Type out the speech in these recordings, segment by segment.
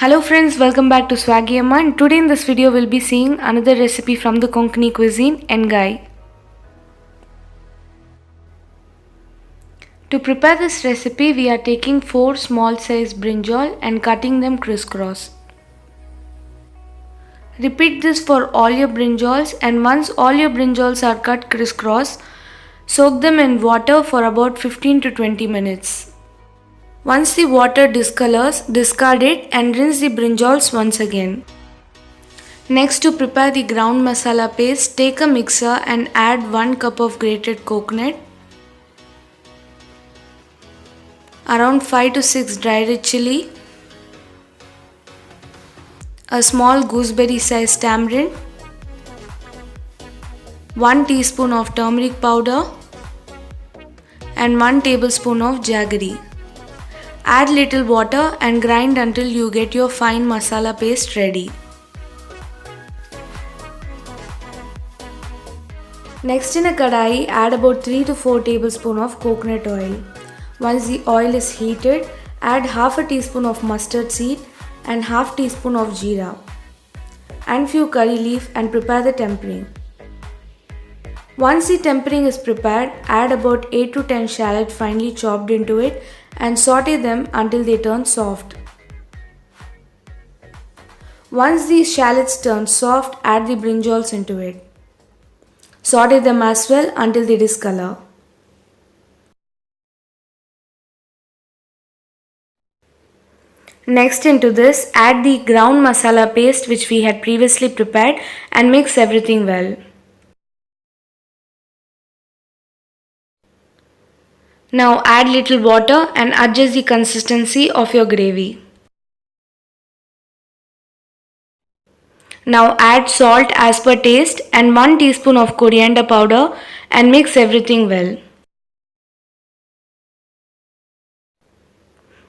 Hello friends, welcome back to Swaggy Amma, and today in this video we'll be seeing another recipe from the Konkani cuisine, Engai. To prepare this recipe, we are taking 4 small size brinjal and cutting them crisscross. Repeat this for all your brinjals, and once all your brinjals are cut crisscross, soak them in water for about 15 to 20 minutes. Once the water discolors, discard it and rinse the brinjals once again. Next, to prepare the ground masala paste, take a mixer and add 1 cup of grated coconut, around 5 to 6 dry red chili, a small gooseberry sized tamarind, 1 teaspoon of turmeric powder and 1 tablespoon of jaggery. Add little water and grind until you get your fine masala paste ready. Next, in a kadai, add about 3 to 4 tablespoons of coconut oil. Once the oil is heated, add half a teaspoon of mustard seed and half teaspoon of jeera and few curry leaf and prepare the tempering. Once the tempering is prepared, add about 8 to 10 shallot finely chopped into it and saute them until they turn soft. Once these shallots turn soft, add the brinjals into it. Saute them as well until they discolor. Next, into this, add the ground masala paste which we had previously prepared and mix everything well. Now add little water and adjust the consistency of your gravy. Now add salt as per taste and 1 teaspoon of coriander powder and mix everything well.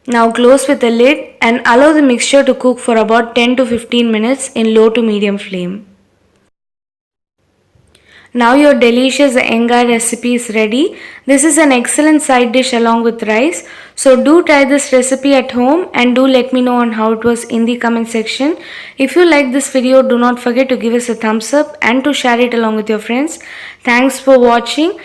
Now close with a lid and allow the mixture to cook for about 10 to 15 minutes in low to medium flame. Now your delicious Engai recipe is ready. This is an excellent side dish along with rice. So do try this recipe at home and do let me know on how it was in the comment section. If you like this video, do not forget to give us a thumbs up and to share it along with your friends. Thanks for watching,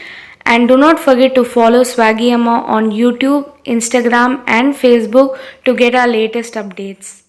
and do not forget to follow Swaggy Amma on YouTube, Instagram and Facebook to get our latest updates.